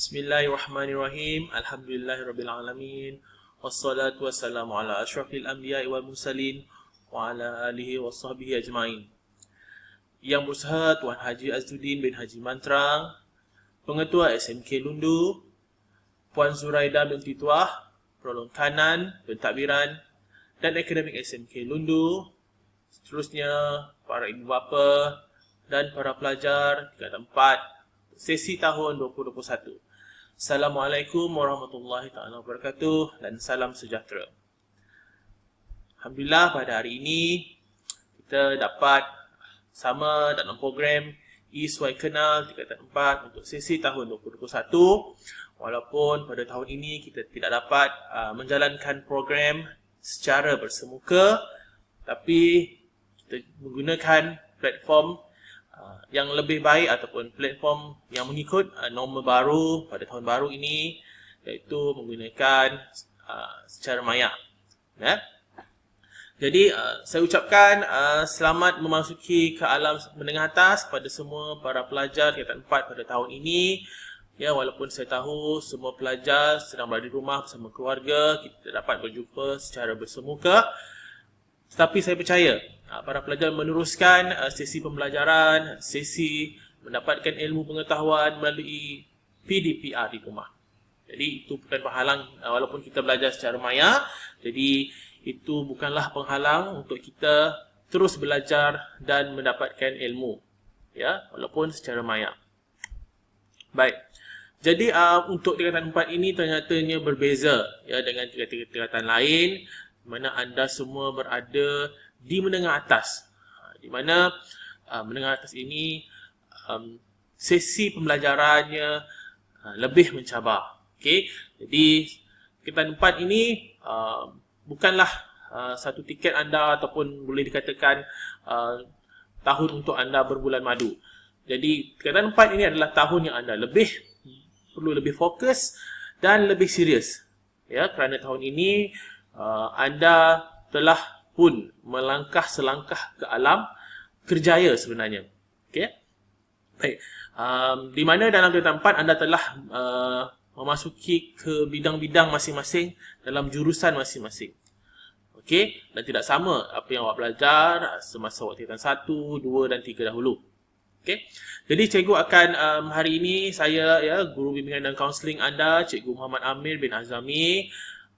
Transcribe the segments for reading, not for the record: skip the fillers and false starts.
Bismillahirrahmanirrahim. Alhamdulillahirrabbilalamin. Wassalatu wassalamu ala asyrafil anbiya'i wal mursalin wa ala alihi wa sahbihi ajma'in. Yang berusaha Tuan Haji Azzuddin bin Haji Mantrang, Pengetua SMK Lundu, Puan Zuraida binti Tuah, Penolong Kanan, Pentadbiran dan Akademik SMK Lundu, seterusnya para ibu bapa dan para pelajar tingkatan 4 sesi tahun 2021. Assalamualaikum warahmatullahi taala wabarakatuh dan salam sejahtera. Alhamdulillah pada hari ini kita dapat sama dalam program ISY Kenal tingkatan 4 untuk sesi tahun 2021. Walaupun pada tahun ini kita tidak dapat menjalankan program secara bersemuka, tapi kita menggunakan platform yang lebih baik ataupun platform yang mengikut norma baru pada tahun baru ini, iaitu menggunakan secara maya. Ya. Jadi saya ucapkan selamat memasuki ke alam menengah atas kepada semua para pelajar tingkatan 4 pada tahun ini. Ya, walaupun saya tahu semua pelajar sedang berada di rumah bersama keluarga, kita dapat berjumpa secara bersemuka. Tetapi saya percaya para pelajar meneruskan sesi pembelajaran, sesi mendapatkan ilmu pengetahuan melalui PDPR di rumah. Jadi itu bukan penghalang walaupun kita belajar secara maya. Jadi itu bukanlah penghalang untuk kita terus belajar dan mendapatkan ilmu, ya, walaupun secara maya. Baik. Jadi untuk tingkatan 4 ini ternyatanya berbeza ya dengan tingkatan lain, di mana anda semua berada di menengah atas, di mana menengah atas ini sesi pembelajarannya lebih mencabar. Okey, jadi tingkatan 4 ini bukanlah satu tiket anda ataupun boleh dikatakan tahun untuk anda berbulan madu. Jadi tingkatan 4 ini adalah tahun yang anda perlu lebih fokus dan lebih serius. Ya, kerana tahun ini anda telah pun melangkah selangkah ke alam kerjaya sebenarnya. Okey. Baik. Di mana dalam tingkatan 4 anda telah memasuki ke bidang-bidang masing-masing dalam jurusan masing-masing. Okey, dan tidak sama apa yang awak belajar semasa awak tingkatan 1, 2 dan 3 dahulu. Okey. Jadi cikgu akan hari ini saya guru bimbingan dan kaunseling anda, Cikgu Muhammad Amir bin Azami,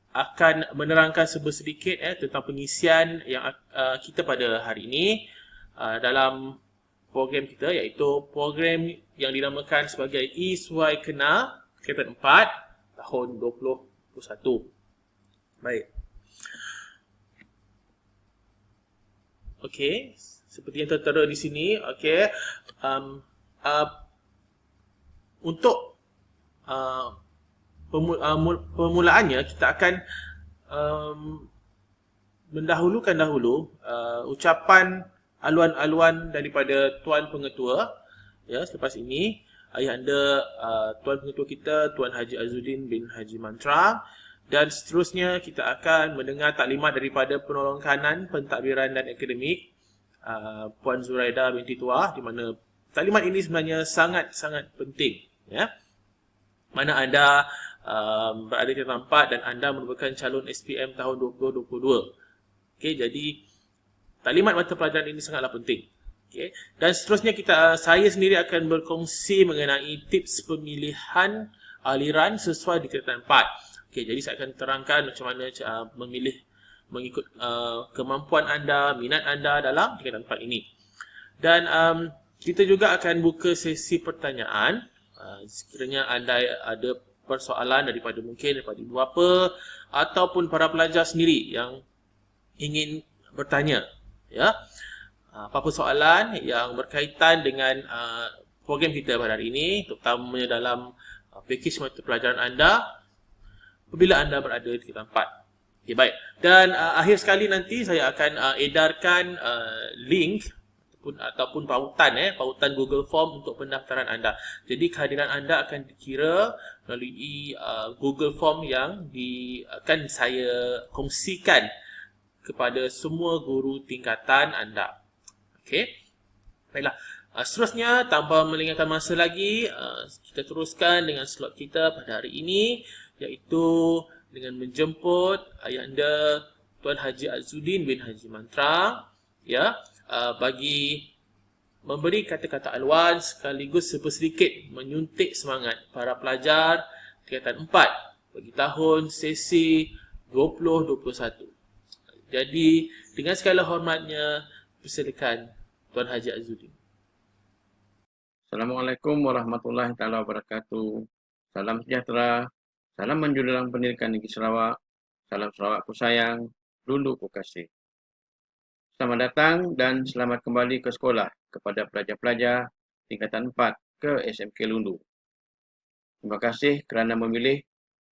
akan menerangkan sedikit tentang pengisian yang kita pada hari ini dalam program kita, iaitu program yang dinamakan sebagai ISY Kenal tingkatan 4 tahun 2021. Baik. Okey, seperti yang tertera di sini, okey. Untuk permulaannya kita akan mendahulukan ucapan aluan-aluan daripada Tuan Pengetua. Ya, selepas ini ayahanda Tuan Pengetua kita Tuan Haji Azzuddin bin Haji Mantrang, dan seterusnya kita akan mendengar taklimat daripada Penolong Kanan, Pentadbiran dan Akademik Puan Zuraida binti Tuah, di mana taklimat ini sebenarnya sangat-sangat penting, ya. Mana anda berada di tingkatan 4 dan anda merupakan calon SPM tahun 2022. Okey, jadi taklimat mata pelajaran ini sangatlah penting. Okey, dan seterusnya saya sendiri akan berkongsi mengenai tips pemilihan aliran sesuai di tingkatan 4. Okey, jadi saya akan terangkan macam mana memilih mengikut kemampuan anda, minat anda dalam tingkatan 4 ini. Dan kita juga akan buka sesi pertanyaan. Sekiranya anda ada persoalan daripada ibu bapa ataupun para pelajar sendiri yang ingin bertanya, ya, apa-apa soalan yang berkaitan dengan program kita pada hari ini, terutamanya dalam pakej mata pelajaran anda apabila anda berada di tingkatan 4. Okay, baik. Dan akhir sekali nanti saya akan edarkan link ataupun pautan Google Form untuk pendaftaran anda. Jadi kehadiran anda akan dikira melalui Google Form yang akan saya kongsikan kepada semua guru tingkatan anda. Okey. Baiklah. Seterusnya, tanpa melengahkan masa lagi, kita teruskan dengan slot kita pada hari ini, iaitu dengan menjemput Ayahanda Tuan Haji Azzuddin bin Haji Mantra, ya, bagi memberi kata-kata alwan sekaligus sedikit menyuntik semangat para pelajar tingkatan 4 bagi tahun sesi 2021. Jadi, dengan segala hormatnya, persilakan Tuan Haji Azzuddin. Assalamualaikum warahmatullahi taala wabarakatuh. Salam sejahtera, salam menjulang pendidikan negeri Sarawak, salam Sarawakku sayang, luluku kasih. Selamat datang dan selamat kembali ke sekolah kepada pelajar-pelajar tingkatan 4 ke SMK Lundu. Terima kasih kerana memilih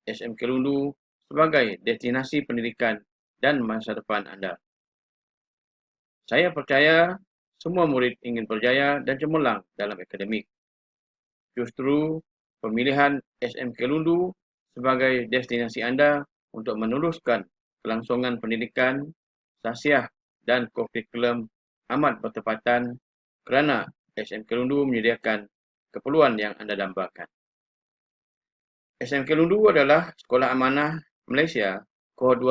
SMK Lundu sebagai destinasi pendidikan dan masa depan anda. Saya percaya semua murid ingin berjaya dan cemerlang dalam akademik. Justru pemilihan SMK Lundu sebagai destinasi anda untuk meneruskan kelangsungan pendidikan, tasiah dan kurikulum amat bertepatan kerana SMK Lundu menyediakan keperluan yang anda dambakan. SMK Lundu adalah Sekolah Amanah Malaysia Kohort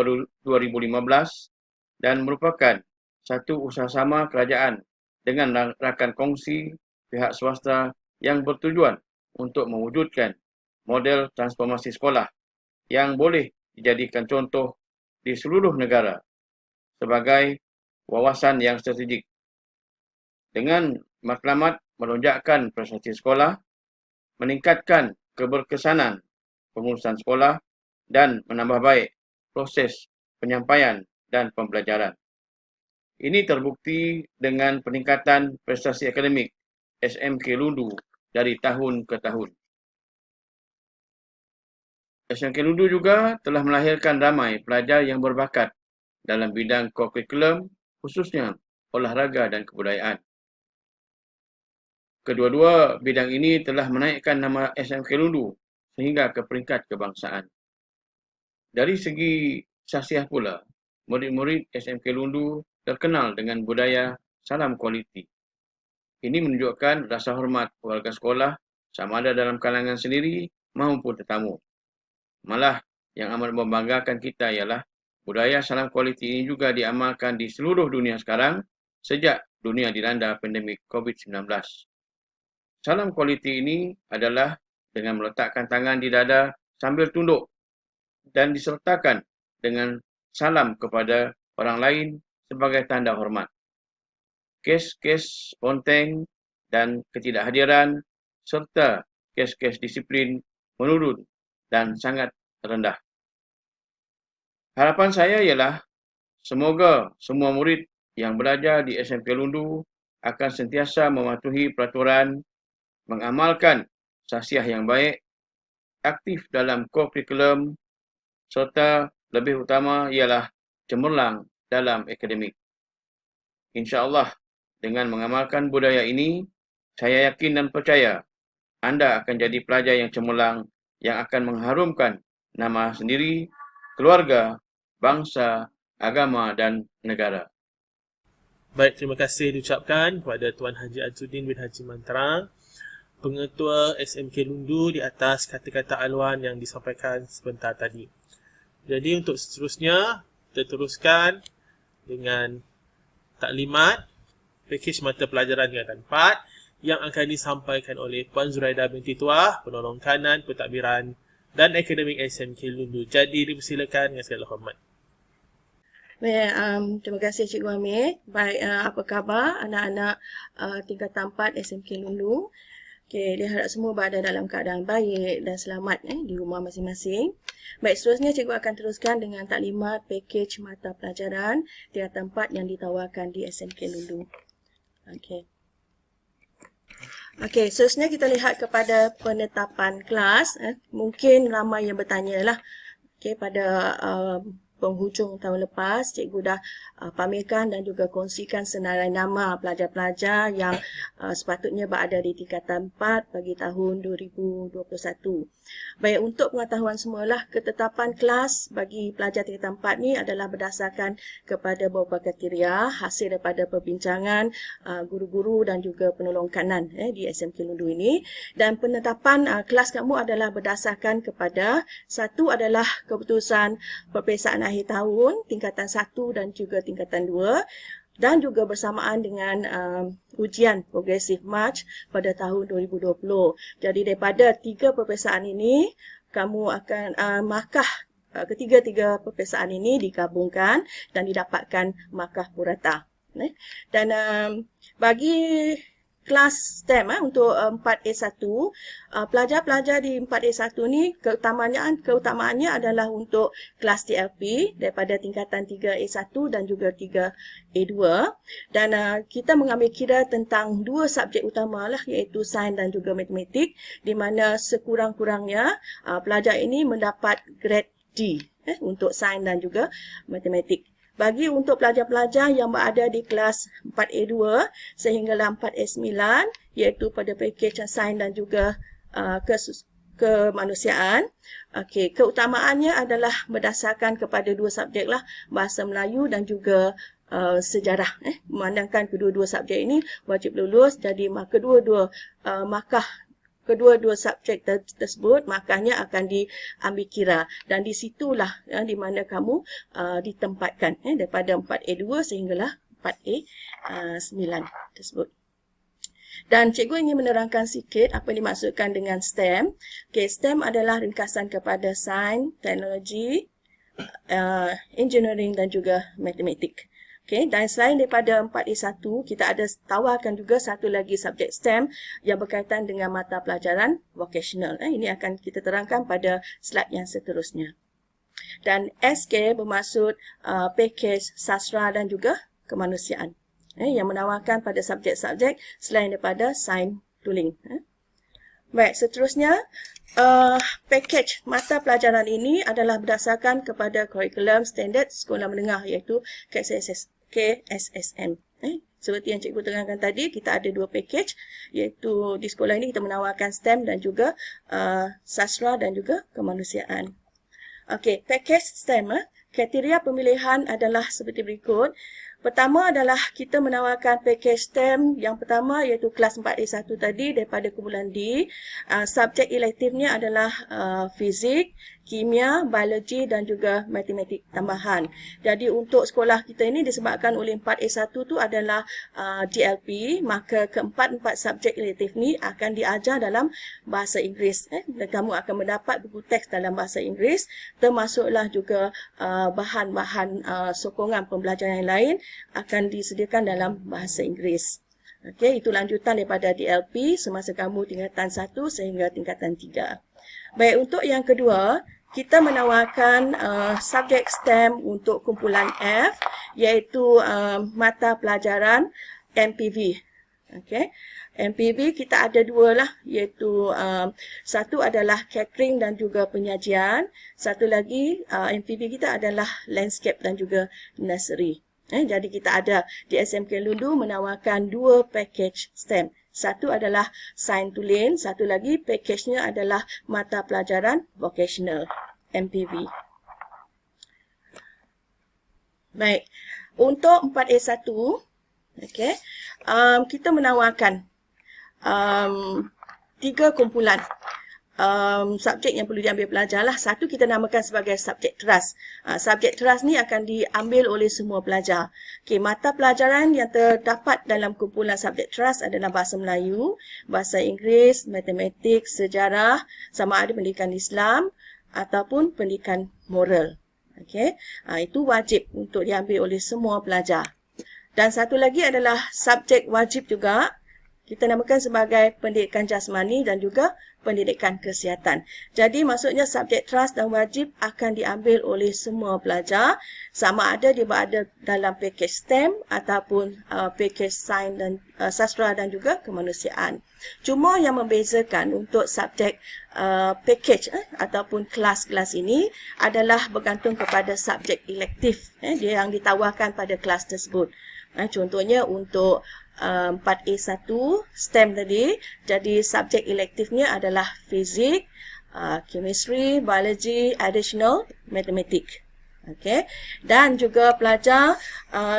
2015 dan merupakan satu usahasama kerajaan dengan rakan kongsi pihak swasta yang bertujuan untuk mewujudkan model transformasi sekolah yang boleh dijadikan contoh di seluruh negara sebagai wawasan yang strategik. Dengan matlamat melonjakkan prestasi sekolah, meningkatkan keberkesanan pengurusan sekolah dan menambah baik proses penyampaian dan pembelajaran. Ini terbukti dengan peningkatan prestasi akademik SMK Lundu dari tahun ke tahun. SMK Lundu juga telah melahirkan ramai pelajar yang berbakat dalam bidang kurikulum, khususnya olahraga dan kebudayaan. Kedua-dua bidang ini telah menaikkan nama SMK Lundu sehingga ke peringkat kebangsaan. Dari segi sasiah pula, murid-murid SMK Lundu terkenal dengan budaya salam kualiti. Ini menunjukkan rasa hormat warga sekolah sama ada dalam kalangan sendiri maupun tetamu. Malah yang amat membanggakan kita ialah budaya salam kualiti ini juga diamalkan di seluruh dunia sekarang sejak dunia dilanda pandemik COVID-19. Salam kualiti ini adalah dengan meletakkan tangan di dada sambil tunduk dan disertakan dengan salam kepada orang lain sebagai tanda hormat. Kes-kes ponteng dan ketidakhadiran serta kes-kes disiplin menurun dan sangat rendah. Harapan saya ialah semoga semua murid yang belajar di SMK Lundu akan sentiasa mematuhi peraturan, mengamalkan tasiah yang baik, aktif dalam kurikulum serta lebih utama ialah cemerlang dalam akademik. InsyaAllah, dengan mengamalkan budaya ini, saya yakin dan percaya anda akan jadi pelajar yang cemerlang yang akan mengharumkan nama sendiri, keluarga, bangsa, agama dan negara. Baik, terima kasih diucapkan kepada Tuan Haji Azzuddin bin Haji Mantra, Pengetua SMK Lundu, di atas kata-kata alwan yang disampaikan sebentar tadi. Jadi untuk seterusnya, kita teruskan dengan taklimat pakej mata pelajaran tingkatan 4 yang akan disampaikan oleh Puan Zuraida binti Tuah, penolong kanan pentadbiran dan akademik SMK Lundu. Jadi dipersilakan dengan segala hormat. Baik, terima kasih Cikgu Amir. Baik, apa khabar anak-anak tingkatan 4 SMK Lundu? Okey, dia harap semua berada dalam keadaan baik dan selamat di rumah masing-masing. Baik, seterusnya cikgu akan teruskan dengan taklimat pakej mata pelajaran tingkatan 4 yang ditawarkan di SMK Lundu. Okey. Okey, seterusnya kita lihat kepada penetapan kelas. Mungkin ramai yang bertanya lah. Okey, pada penghujung tahun lepas, cikgu dah pamerkan dan juga kongsikan senarai nama pelajar-pelajar yang sepatutnya berada di tingkatan 4 bagi tahun 2021. Baik, untuk pengetahuan semualah, ketetapan kelas bagi pelajar tingkatan 4 ni adalah berdasarkan kepada beberapa kriteria hasil daripada perbincangan guru-guru dan juga penolong kanan di SMK Lundu ini. Dan penetapan kelas kamu adalah berdasarkan kepada satu adalah keputusan peperiksaan akhir tahun tingkatan 1 dan juga tingkatan 2 dan juga bersamaan dengan ujian progresif March pada tahun 2020. Jadi daripada 3 peperiksaan ini, kamu akan markah ketiga-tiga peperiksaan ini digabungkan dan didapatkan markah purata. Dan bagi kelas STEM untuk 4A1, pelajar-pelajar di 4A1 ni keutamaannya adalah untuk kelas TLP daripada tingkatan 3A1 dan juga 3A2, dan kita mengambil kira tentang 2 subjek utama lah, iaitu sains dan juga matematik, di mana sekurang-kurangnya pelajar ini mendapat grade D untuk sains dan juga matematik. Bagi untuk pelajar-pelajar yang berada di kelas 4A2 sehinggalah 4A9, iaitu pada pakej sains dan juga kemanusiaan, keutamaannya adalah berdasarkan kepada 2 subjek lah, bahasa Melayu dan juga sejarah. Memandangkan kedua-dua subjek ini wajib lulus, jadi kedua-dua subjek tersebut makanya akan diambil kira, dan di situlah di mana kamu ditempatkan daripada 4A2 sehinggalah 4A9 tersebut. Dan cikgu ingin menerangkan sikit apa yang dimaksudkan dengan STEM. STEM adalah ringkasan kepada sains, teknologi, engineering dan juga matematik. Dan selain daripada 4A1, kita ada tawarkan juga satu lagi subjek STEM yang berkaitan dengan mata pelajaran vocational. Ini akan kita terangkan pada slide yang seterusnya. Dan SK bermaksud pakej sastra dan juga kemanusiaan, yang menawarkan pada subjek-subjek selain daripada sains tuling. Baik, seterusnya, pakej mata pelajaran ini adalah berdasarkan kepada kurikulum standard sekolah menengah, iaitu KSSM. Seperti yang cikgu terangkan tadi, kita ada 2 pakej, iaitu di sekolah ini kita menawarkan STEM dan juga sastra dan juga kemanusiaan. Pakej STEM, kriteria pemilihan adalah seperti berikut. Pertama adalah kita menawarkan pakej STEM yang pertama, iaitu kelas 4A1 tadi daripada kumpulan D. Subjek elektifnya adalah fizik, kimia, biologi dan juga matematik tambahan. Jadi untuk sekolah kita ini disebabkan oleh 4A1 tu adalah DLP, maka keempat-empat subjek elektif ni akan diajar dalam bahasa Inggeris. Dan kamu akan mendapat buku teks dalam bahasa Inggeris, termasuklah juga bahan-bahan sokongan pembelajaran yang lain akan disediakan dalam bahasa Inggeris. Itu lanjutan daripada DLP semasa kamu tingkatan 1 sehingga tingkatan 3. Baik, untuk yang kedua, kita menawarkan subjek STEM untuk kumpulan F, iaitu mata pelajaran MPV. MPV kita ada 2 lah, iaitu satu adalah catering dan juga penyajian, satu lagi MPV kita adalah landscape dan juga nursery. Jadi kita ada di SMK Lundu menawarkan 2 pakej STEM. Satu adalah sains tulen, satu lagi pakejnya adalah mata pelajaran vocational, MPV. Baik, untuk 4A1, kita menawarkan 3 kumpulan subjek yang perlu diambil pelajar lah. Satu kita namakan sebagai subjek teras. Subjek teras ni akan diambil oleh semua pelajar. Mata pelajaran yang terdapat dalam kumpulan subjek teras adalah bahasa Melayu, bahasa Inggeris, matematik, sejarah, sama ada pendidikan Islam ataupun pendidikan moral. Itu wajib untuk diambil oleh semua pelajar. Dan satu lagi adalah subjek wajib juga, kita namakan sebagai pendidikan jasmani dan juga pendidikan kesihatan. Jadi maksudnya subjek trust dan wajib akan diambil oleh semua pelajar, sama ada dia berada dalam pakej STEM ataupun pakej sains dan sastra dan juga kemanusiaan. Cuma yang membezakan untuk subjek pakej ataupun kelas-kelas ini adalah bergantung kepada subjek elektif dia yang ditawarkan pada kelas tersebut. Contohnya untuk 4A1 STEM tadi, jadi subjek elektifnya adalah fizik, chemistry, biology, additional, matematik. Okay. Dan juga pelajar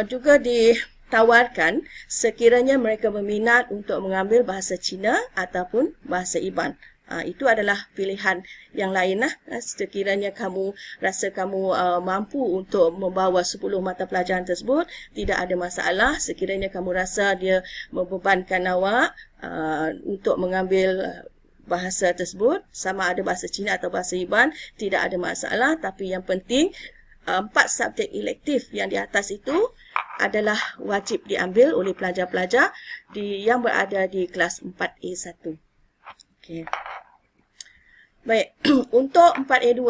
juga ditawarkan sekiranya mereka berminat untuk mengambil bahasa Cina ataupun bahasa Iban. Itu adalah pilihan yang lain lah. Sekiranya kamu rasa kamu mampu untuk membawa 10 mata pelajaran tersebut, tidak ada masalah. Sekiranya kamu rasa dia membebankan awak untuk mengambil bahasa tersebut, sama ada bahasa Cina atau bahasa Iban, tidak ada masalah. Tapi yang penting 4 subjek elektif yang di atas itu adalah wajib diambil oleh pelajar-pelajar yang berada di kelas 4A1. Okay. Baik, untuk 4A2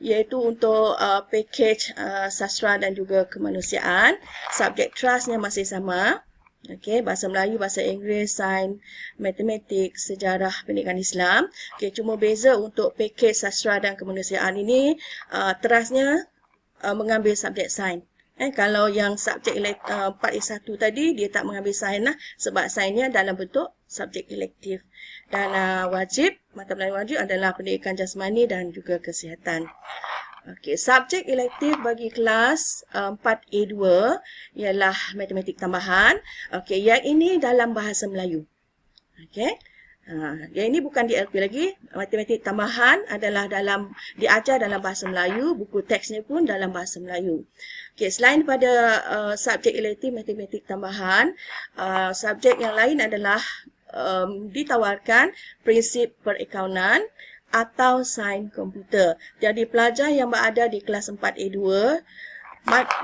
iaitu untuk pakej sastra dan juga kemanusiaan, subjek trustnya masih sama. Okay, bahasa Melayu, bahasa Inggeris, sains, matematik, sejarah, pendidikan Islam. Okay, cuma beza untuk pakej sastra dan kemanusiaan ini, trustnya mengambil subjek sains. Kalau yang subjek 4A1 tadi, dia tak mengambil sains lah, sebab sainsnya dalam bentuk subjek elektif. Dan wajib, mata pelajaran wajib adalah pendidikan jasmani dan juga kesihatan. Okey, subjek elektif bagi kelas 4A2 ialah matematik tambahan. Okey, yang ini dalam bahasa Melayu. Okey. Yang ini bukan DLP lagi. Matematik tambahan adalah diajar dalam bahasa Melayu, buku teksnya pun dalam bahasa Melayu. Okey, selain pada subjek elektif matematik tambahan, subjek yang lain adalah ditawarkan prinsip perakaunan atau sains komputer. Jadi pelajar yang berada di kelas 4A2,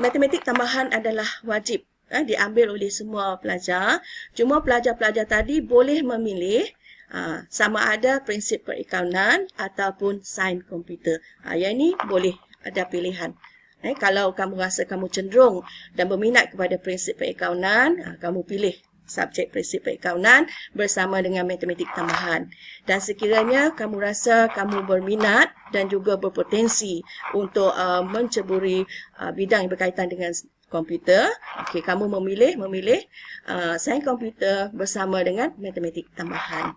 matematik tambahan adalah wajib diambil oleh semua pelajar. Cuma pelajar-pelajar tadi boleh memilih sama ada prinsip perakaunan ataupun sains komputer. Yang ini boleh ada pilihan. Kalau kamu rasa kamu cenderung dan berminat kepada prinsip perakaunan, kamu pilih subjek prinsip perakaunan bersama dengan matematik tambahan. Dan sekiranya kamu rasa kamu berminat dan juga berpotensi untuk menceburi bidang yang berkaitan dengan komputer, okey, kamu memilih sains komputer bersama dengan matematik tambahan.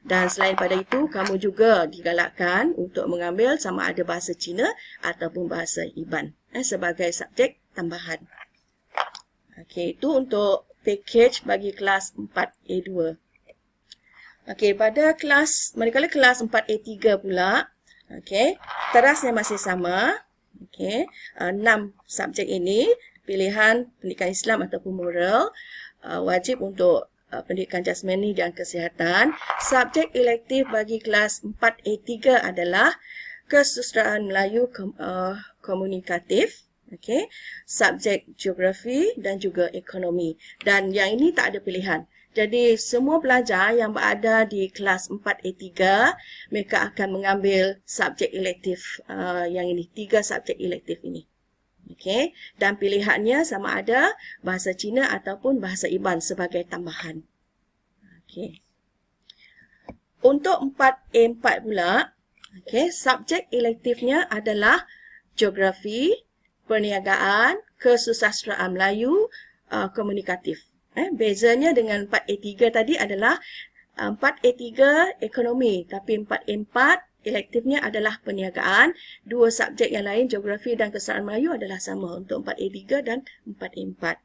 Dan selain pada itu, kamu juga digalakkan untuk mengambil sama ada bahasa Cina ataupun bahasa Iban sebagai subjek tambahan. Okey, itu untuk pakej bagi kelas 4A2. Okey, pada manakala kelas 4A3 pula, okey, terasnya masih sama. Okey, 6 subjek ini, pilihan pendidikan Islam ataupun moral, wajib untuk pendidikan jasmani dan kesihatan. Subjek elektif bagi kelas 4A3 adalah kesusastraan Melayu komunikatif, okey, subjek geografi dan juga ekonomi. Dan yang ini tak ada pilihan. Jadi semua pelajar yang berada di kelas 4A3, mereka akan mengambil subjek elektif yang ini, 3 subjek elektif ini. Okey, dan pilihannya sama ada bahasa Cina ataupun bahasa Iban sebagai tambahan. Okey. Untuk 4A4 pula, okey, subjek elektifnya adalah geografi, perniagaan, kesusastraan Melayu, komunikatif. Bezanya dengan 4A3 tadi adalah 4A3 ekonomi, tapi 4A4 elektifnya adalah perniagaan. 2 subjek yang lain, geografi dan kesusastraan Melayu adalah sama untuk 4A3 dan 4A4.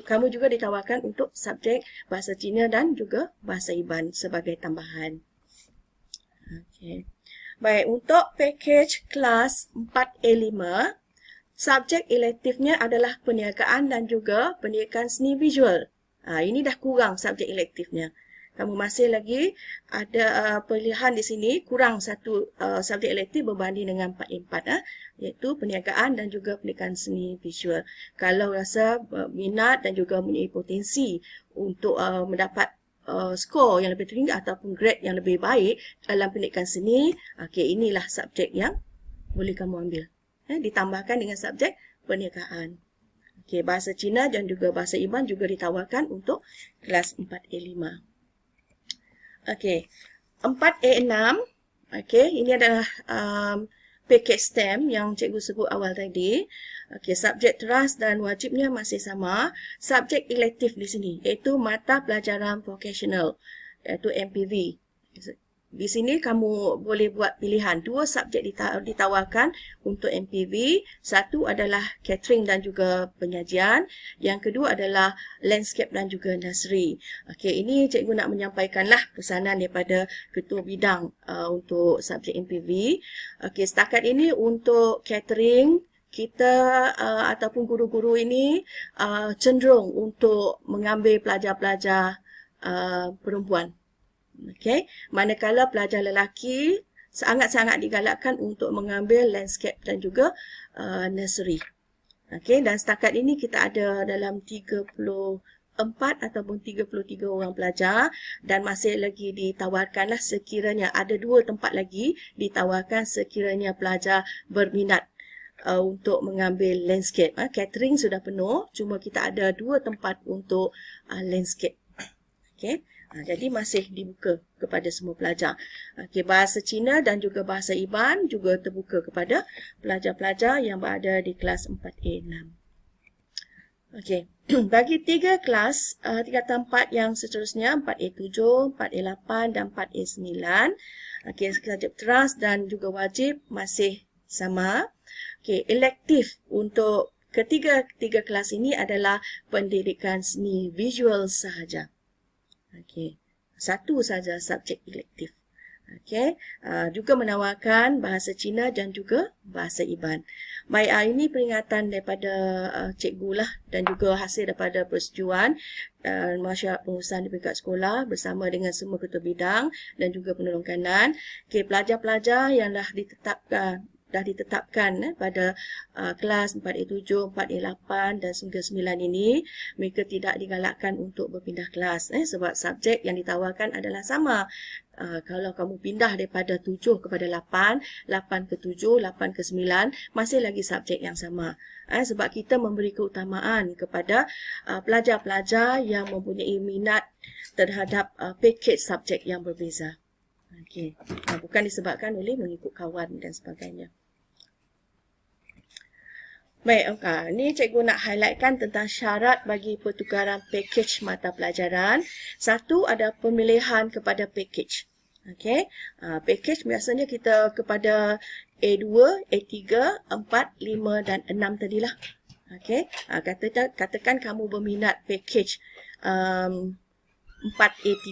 Kamu juga ditawarkan untuk subjek bahasa Cina dan juga bahasa Iban sebagai tambahan. Okay. Baik, untuk pakej kelas 4A5, subjek elektifnya adalah perniagaan dan juga pendidikan seni visual. Ini dah kurang subjek elektifnya. kamu masih lagi ada pilihan di sini kurang satu subjek elektif berbanding dengan 4A4 iaitu perniagaan dan juga pendidikan seni visual. Kalau rasa minat dan juga mempunyai potensi untuk mendapat skor yang lebih tinggi ataupun grade yang lebih baik dalam pendidikan seni, inilah subjek yang boleh kamu ambil. Ditambahkan dengan subjek perniagaan. Bahasa Cina dan juga bahasa Iban juga ditawarkan untuk kelas 4A5. 4A6, ini adalah package STEM yang cikgu sebut awal tadi. Subjek teras dan wajibnya masih sama. Subjek elektif di sini iaitu mata pelajaran vocational, iaitu MPV. Di sini kamu boleh buat pilihan. 2 subjek ditawarkan untuk MPV. Satu adalah catering dan juga penyajian. Yang kedua adalah landscape dan juga nursery. Ini cikgu nak menyampaikanlah pesanan daripada ketua bidang untuk subjek MPV. Setakat ini untuk catering, kita ataupun guru-guru ini cenderung untuk mengambil pelajar-pelajar perempuan. Manakala pelajar lelaki sangat-sangat digalakkan untuk mengambil landscape dan juga nursery. Dan setakat ini kita ada dalam 34 ataupun 33 orang pelajar dan masih lagi ditawarkanlah sekiranya ada 2 tempat lagi ditawarkan sekiranya pelajar berminat untuk mengambil landscape. Catering sudah penuh, cuma kita ada 2 tempat untuk landscape. Jadi masih dibuka kepada semua pelajar. Bahasa Cina dan juga bahasa Iban juga terbuka kepada pelajar-pelajar yang berada di kelas 4A6. Bagi 3 kelas tingkatan 4 yang seterusnya, 4A7, 4A8 dan 4A9, subjek teras dan juga wajib masih sama. Elektif untuk ketiga kelas ini adalah pendidikan seni visual sahaja. Satu saja subjek elektif. Juga menawarkan bahasa Cina dan juga bahasa Iban. Baik, ini peringatan daripada cikgu lah dan juga hasil daripada persetujuan masyarakat pengurusan di peringkat sekolah bersama dengan semua ketua bidang dan juga penolong kanan. Pelajar-pelajar yang dah ditetapkan pada kelas 4A7, 4A8 dan 9 ini, mereka tidak digalakkan untuk berpindah kelas sebab subjek yang ditawarkan adalah sama. Kalau kamu pindah daripada 7 kepada 8, 8 ke 7, 8 ke 9, masih lagi subjek yang sama. Sebab kita memberi keutamaan kepada pelajar-pelajar yang mempunyai minat terhadap package subjek yang berbeza. Bukan disebabkan oleh mengikut kawan dan sebagainya. Baik, ni cikgu nak highlightkan tentang syarat bagi pertukaran package mata pelajaran. Satu ada pemilihan kepada package. Package biasanya kita kepada A2, A3, 4, 5 dan 6 tadilah. Katakan kamu berminat package 4A3.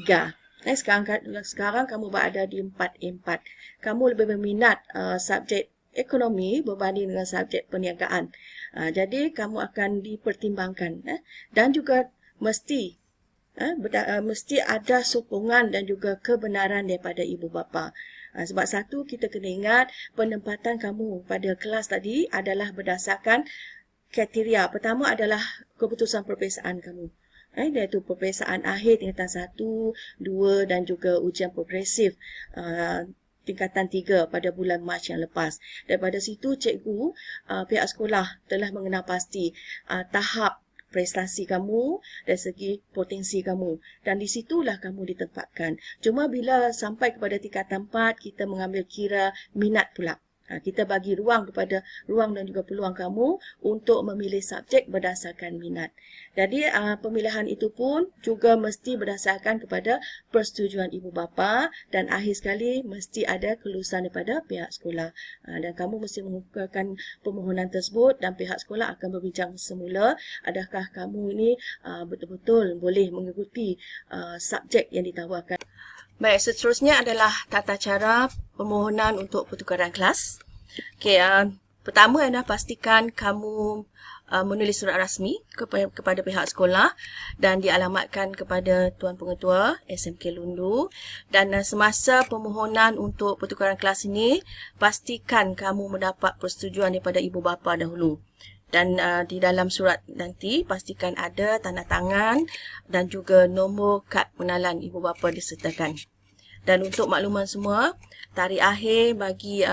Sekarang kamu berada di 4A4. Kamu lebih berminat subjek ekonomi berbanding dengan subjek perniagaan. Jadi kamu akan dipertimbangkan dan juga mesti ada sokongan dan juga kebenaran daripada ibu bapa. Sebab satu, kita kena ingat penempatan kamu pada kelas tadi adalah berdasarkan kriteria. Pertama adalah keputusan peperiksaan kamu. Iaitu peperiksaan akhir tingkatan 1, 2 dan juga ujian progresif tingkatan 3 pada bulan Mac yang lepas. Daripada situ cikgu, pihak sekolah telah mengenal pasti tahap prestasi kamu dari segi potensi kamu. Dan di situlah kamu ditempatkan. Cuma bila sampai kepada tingkatan 4, kita mengambil kira minat pula. Kita bagi ruang dan juga peluang kamu untuk memilih subjek berdasarkan minat. Jadi pemilihan itu pun juga mesti berdasarkan kepada persetujuan ibu bapa dan akhir sekali mesti ada kelulusan daripada pihak sekolah. Dan kamu mesti mengukuhkan permohonan tersebut dan pihak sekolah akan berbincang semula adakah kamu ini betul-betul boleh mengikuti subjek yang ditawarkan. Baik, seterusnya adalah tata cara permohonan untuk pertukaran kelas. Pertama adalah pastikan kamu menulis surat rasmi kepada pihak sekolah dan dialamatkan kepada Tuan Pengetua SMK Lundu. Dan semasa permohonan untuk pertukaran kelas ini, pastikan kamu mendapat persetujuan daripada ibu bapa dahulu. Dan di dalam surat nanti pastikan ada tanda tangan dan juga nombor kad pengenalan ibu bapa disertakan. Dan untuk makluman semua, tarikh akhir bagi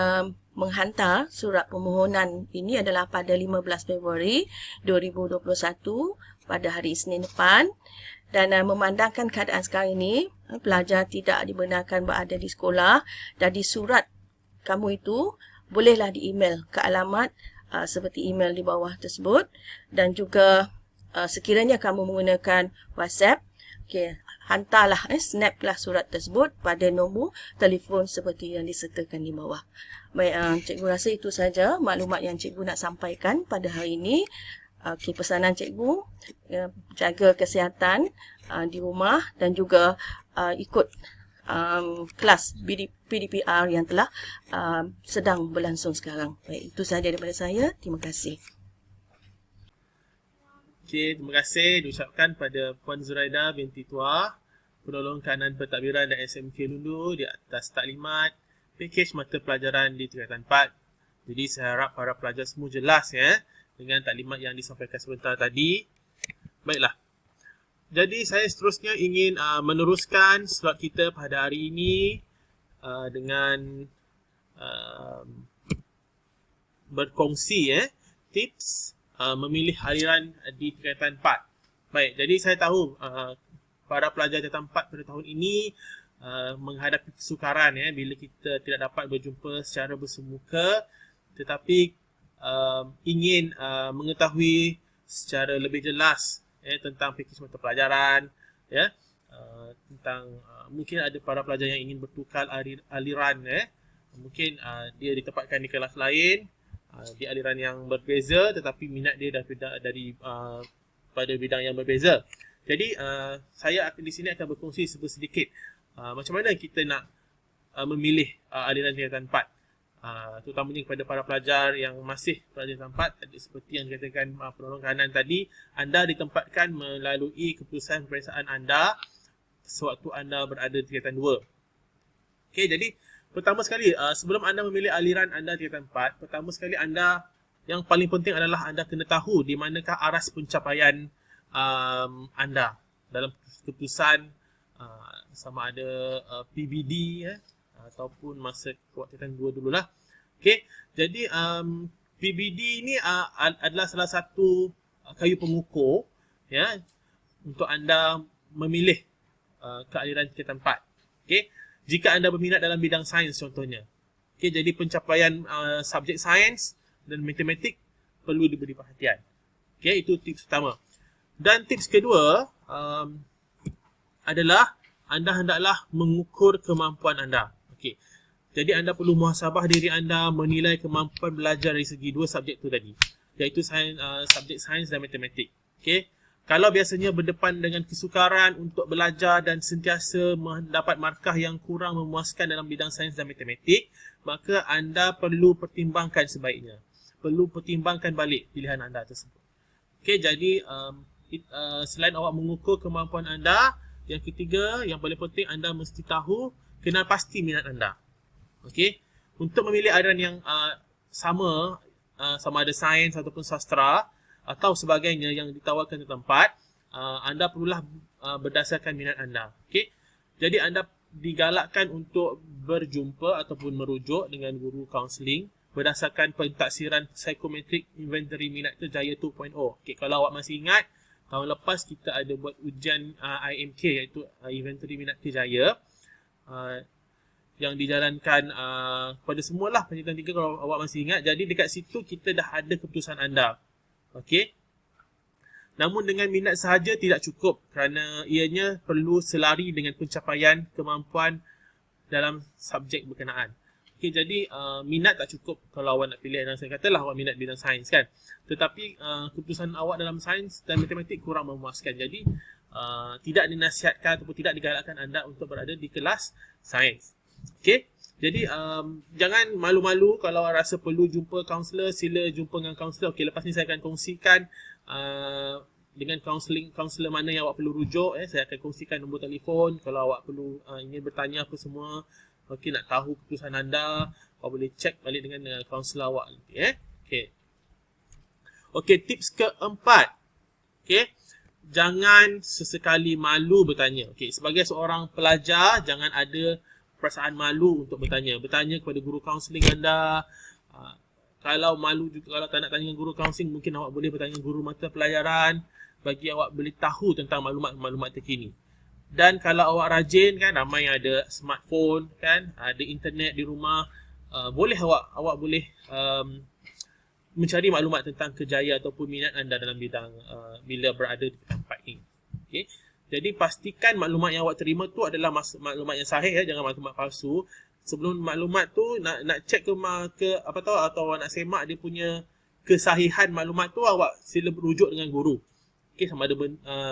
menghantar surat permohonan ini adalah pada 15 Februari 2021 pada hari Isnin depan. Dan memandangkan keadaan sekarang ini, pelajar tidak dibenarkan berada di sekolah, jadi surat kamu itu bolehlah di-email ke alamat seperti email di bawah tersebut. Dan juga sekiranya kamu menggunakan WhatsApp, hantarlah, snaplah surat tersebut pada nombor telefon seperti yang disertakan di bawah. Baik, cikgu rasa itu saja maklumat yang cikgu nak sampaikan pada hari ini. Pesanan cikgu, jaga kesihatan di rumah dan juga ikut kelas PDPR yang telah sedang berlangsung sekarang. Baik, itu sahaja daripada saya. Terima kasih. Okey, terima kasih diucapkan pada Puan Zuraida binti Tua, penolong kanan pentadbiran dan SMK Lundu di atas taklimat pakej mata pelajaran di tingkatan 4. Jadi saya harap para pelajar semua jelas dengan taklimat yang disampaikan sebentar tadi. Baiklah. Jadi saya seterusnya ingin meneruskan slot kita pada hari ini dengan berkongsi tips memilih aliran di tingkatan 4. Baik, jadi saya tahu para pelajar tingkatan 4 pada tahun ini menghadapi kesukaran bila kita tidak dapat berjumpa secara bersemuka, tetapi ingin mengetahui secara lebih jelas tentang pakej mata pelajaran, tentang mungkin ada para pelajar yang ingin bertukar aliran, mungkin dia ditempatkan di kelas lain di aliran yang berbeza, tetapi minat dia pada bidang yang berbeza. Jadi saya di sini akan berkongsi sedikit macam mana kita nak memilih aliran tingkatan 4, terutamanya kepada para pelajar yang masih pelajar tingkatan 4. Seperti yang dikatakan penolong kanan tadi, anda ditempatkan melalui keputusan peperiksaan anda sewaktu anda berada di tingkatan 2. Okey, jadi pertama sekali, sebelum anda memilih aliran anda tingkatan 4, pertama sekali yang paling penting adalah anda kena tahu di manakah aras pencapaian anda dalam keputusan sama ada PBD ataupun masa tingkatan 2 dululah. Okey, jadi PBD ini adalah salah satu kayu pengukur untuk anda memilih ke aliran tingkatan 4. Okey, jika anda berminat dalam bidang sains contohnya. Okey, jadi pencapaian subjek sains dan matematik perlu diberi perhatian. Okey, itu tips pertama. Dan tips kedua adalah anda hendaklah mengukur kemampuan anda. Okey, jadi anda perlu muhasabah diri anda, menilai kemampuan belajar dari segi dua subjek itu tadi, iaitu subjek sains dan matematik. Okey, kalau biasanya berdepan dengan kesukaran untuk belajar dan sentiasa mendapat markah yang kurang memuaskan dalam bidang sains dan matematik, maka anda perlu pertimbangkan sebaiknya. Perlu pertimbangkan balik pilihan anda tersebut. Okey, jadi selain awak mengukur kemampuan anda, yang ketiga, yang paling penting, anda mesti tahu, kenal pasti minat anda. Okey, untuk memilih aliran yang sama ada sains ataupun sastra atau sebagainya yang ditawarkan di tempat, anda perlulah berdasarkan minat anda. Okey, jadi anda digalakkan untuk berjumpa ataupun merujuk dengan guru kaunseling berdasarkan pentaksiran psikometrik inventory minat kerjaya 2.0. Okey, kalau awak masih ingat, tahun lepas kita ada buat ujian IMK, iaitu inventory minat kerjaya, yang dijalankan pada semualah pendidikan 3 kalau awak masih ingat. Jadi dekat situ kita dah ada keputusan anda. Okey. Namun dengan minat sahaja tidak cukup, kerana ianya perlu selari dengan pencapaian kemampuan dalam subjek berkenaan. Okey, jadi minat tak cukup kalau awak nak pilih. Dan saya katalah awak minat bidang sains kan, tetapi keputusan awak dalam sains dan matematik kurang memuaskan. Jadi tidak dinasihatkan ataupun tidak digalakkan anda untuk berada di kelas sains. Okey, Jadi jangan malu-malu kalau rasa perlu jumpa kaunselor, sila jumpa dengan kaunselor. Okey, lepas ni saya akan kongsikan dengan kaunselor mana yang awak perlu rujuk. Saya akan kongsikan nombor telefon kalau awak perlu ingin bertanya apa semua. Okey, nak tahu keputusan anda, awak boleh check balik dengan kaunselor awak nanti. Okey. Okey, tips keempat. Okey. Jangan sesekali malu bertanya. Okey, sebagai seorang pelajar, jangan ada perasaan malu untuk bertanya. Bertanya kepada guru kaunseling anda. Kalau malu juga, kalau tak nak tanya guru kaunseling, mungkin awak boleh bertanya guru mata pelajaran bagi awak boleh tahu tentang maklumat-maklumat terkini. Dan kalau awak rajin kan, ramai yang ada smartphone kan, ada internet di rumah, boleh awak boleh mencari maklumat tentang kejayaan ataupun minat anda dalam bidang bila berada di tempat ini. Okey. Jadi pastikan maklumat yang awak terima tu adalah maklumat yang sahih jangan maklumat palsu. Sebelum maklumat tu nak check ke apa tahu atau awak nak semak dia punya kesahihan maklumat tu, awak sila berujuk dengan guru. Okey, sama ada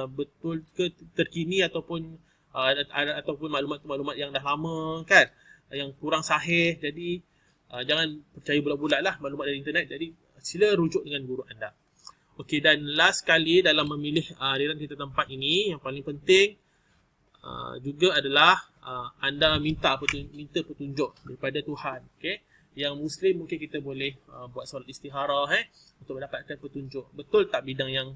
betul ke terkini ataupun ataupun maklumat tu maklumat yang dah lama kan, yang kurang sahih. Jadi jangan percaya bulat-bulat lah maklumat dari internet. Jadi sila rujuk dengan guru anda. Okey, dan last sekali dalam memilih aliran cerita tempat ini, yang paling penting juga adalah anda minta petunjuk daripada Tuhan. Okey, yang Muslim mungkin kita boleh buat solat istikharah untuk mendapatkan petunjuk. Betul tak bidang yang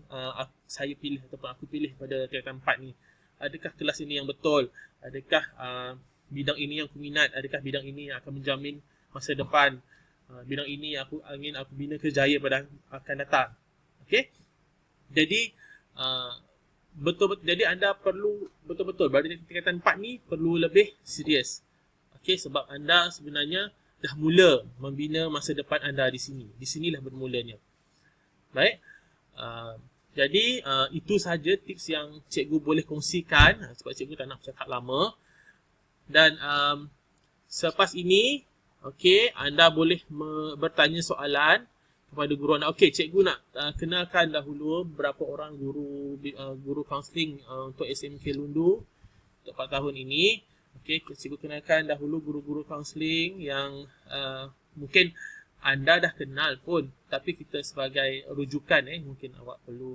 saya pilih ataupun aku pilih pada cerita tempat ni? Adakah kelas ini yang betul? Adakah bidang ini yang aku minat? Adakah bidang ini yang akan menjamin masa depan? Bidang ini aku bina kerjaya pada akan datang. Okey. Jadi jadi anda perlu betul-betul berada di tingkatan 4 ni perlu lebih serius. Okey, sebab anda sebenarnya dah mula membina masa depan anda di sini. Di sinilah bermulanya. Baik. Jadi itu saja tips yang cikgu boleh kongsikan sebab cikgu tak nak bercakap lama. Dan selepas ini okey, anda boleh bertanya soalan kepada guru anda. Okey, cikgu nak kenalkan dahulu berapa orang guru kaunseling untuk SMK Lundu untuk 4 tahun ini. Okey, cikgu kenalkan dahulu guru-guru kaunseling yang mungkin anda dah kenal pun, tapi kita sebagai rujukan mungkin awak perlu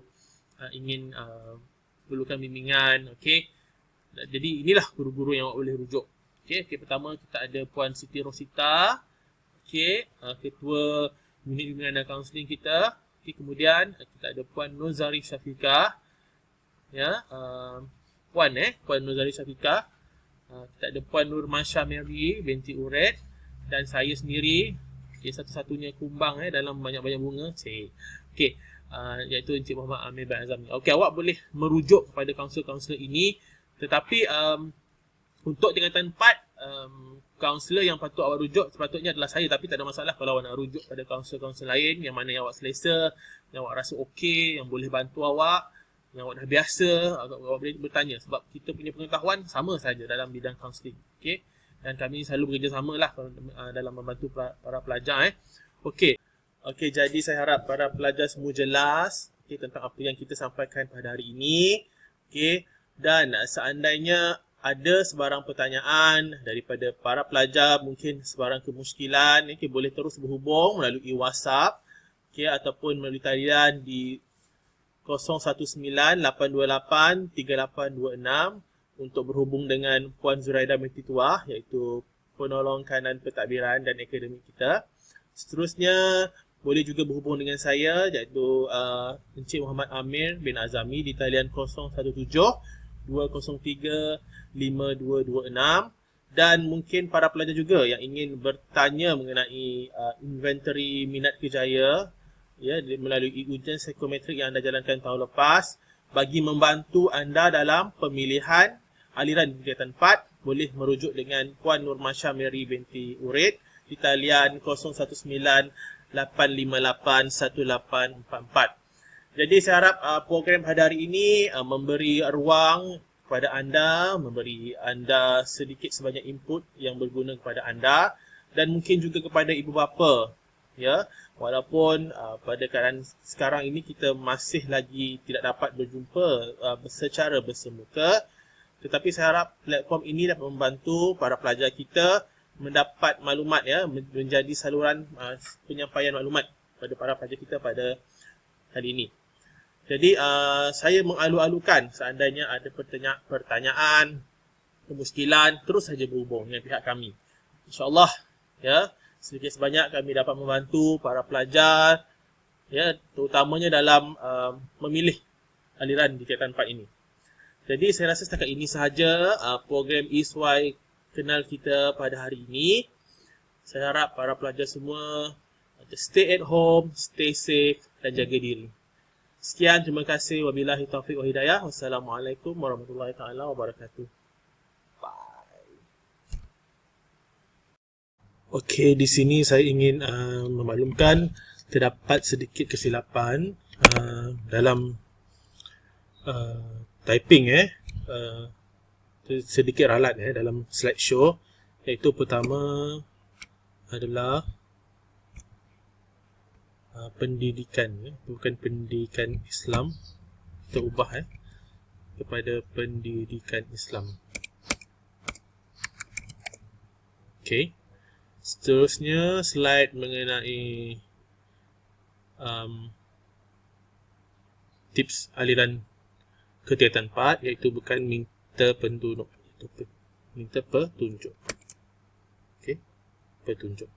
ingin perlukan bimbingan. Okey. Jadi inilah guru-guru yang awak boleh rujuk. Okey, pertama kita ada Puan Siti Rosita. Okey, ketua unit bimbingan dan kaunseling kita. Okey, kemudian kita ada Puan Nur Zarif Syafiqah. Ya, Puan Nur Zarif Syafiqah. Kita ada Puan Nur Masya Mary binti Uret dan saya sendiri. Okey, satu-satunya kumbang dalam banyak-banyak bunga. Okey, iaitu Encik Muhammad Amir bin Azam. Okey, awak boleh merujuk kepada kaunselor-kaunselor ini, tetapi untuk tingkatan 4, kaunselor yang patut awak rujuk sepatutnya adalah saya, tapi tak ada masalah kalau awak nak rujuk pada kaunselor-kaunselor lain yang mana yang awak selesa, yang awak rasa okey, yang boleh bantu awak, yang awak dah biasa, awak boleh bertanya sebab kita punya pengetahuan sama saja dalam bidang kaunseling. Okey, dan kami selalu bekerjasama lah dalam membantu para pelajar. Okey, jadi saya harap para pelajar semua jelas tentang apa yang kita sampaikan pada hari ini. Okey, dan seandainya ada sebarang pertanyaan daripada para pelajar, mungkin sebarang kemusykilan, boleh terus berhubung melalui WhatsApp ataupun melalui talian di 019-828-3826 untuk berhubung dengan Puan Zuraida binti Tuah, iaitu penolong kanan pentadbiran dan akademik kita. Seterusnya boleh juga berhubung dengan saya, iaitu Encik Muhammad Amir bin Azami di talian 017-203-5226. Dan mungkin para pelajar juga yang ingin bertanya mengenai inventory minat kerjaya melalui ujian psikometrik yang anda jalankan tahun lepas, bagi membantu anda dalam pemilihan aliran kegiatan 4, boleh merujuk dengan Puan Nur Masya Mary binti Urit di talian 019-858-1844. Jadi saya harap program pada hari ini memberi ruang kepada anda, memberi anda sedikit sebanyak input yang berguna kepada anda dan mungkin juga kepada ibu bapa. Walaupun pada keadaan sekarang ini kita masih lagi tidak dapat berjumpa secara bersemuka, tetapi saya harap platform ini dapat membantu para pelajar kita mendapat maklumat ya, menjadi saluran penyampaian maklumat pada para pelajar kita pada kali ini. Jadi saya mengalu-alukan seandainya ada pertanyaan, kemuskilan, terus saja berhubung dengan pihak kami. InsyaAllah ya, sedikit sebanyak kami dapat membantu para pelajar ya, terutamanya dalam memilih aliran di tingkatan 4 ini. Jadi saya rasa setakat ini sahaja program ISY Kenal kita pada hari ini. Saya harap para pelajar semua stay at home, stay safe dan jaga diri. Sekian, terima kasih. Wabillahi taufiq wa hidayah. Wassalamualaikum warahmatullahi taala wabarakatuh. Okey, di sini saya ingin memaklumkan terdapat sedikit kesilapan dalam typing sedikit ralat dalam slideshow, iaitu pertama adalah pendidikan, bukan pendidikan Islam, kita ubah kepada pendidikan Islam. Okey. Seterusnya slide mengenai tips aliran ke tingkatan 4, iaitu bukan minta petunjuk. Minta petunjuk. Okey, petunjuk.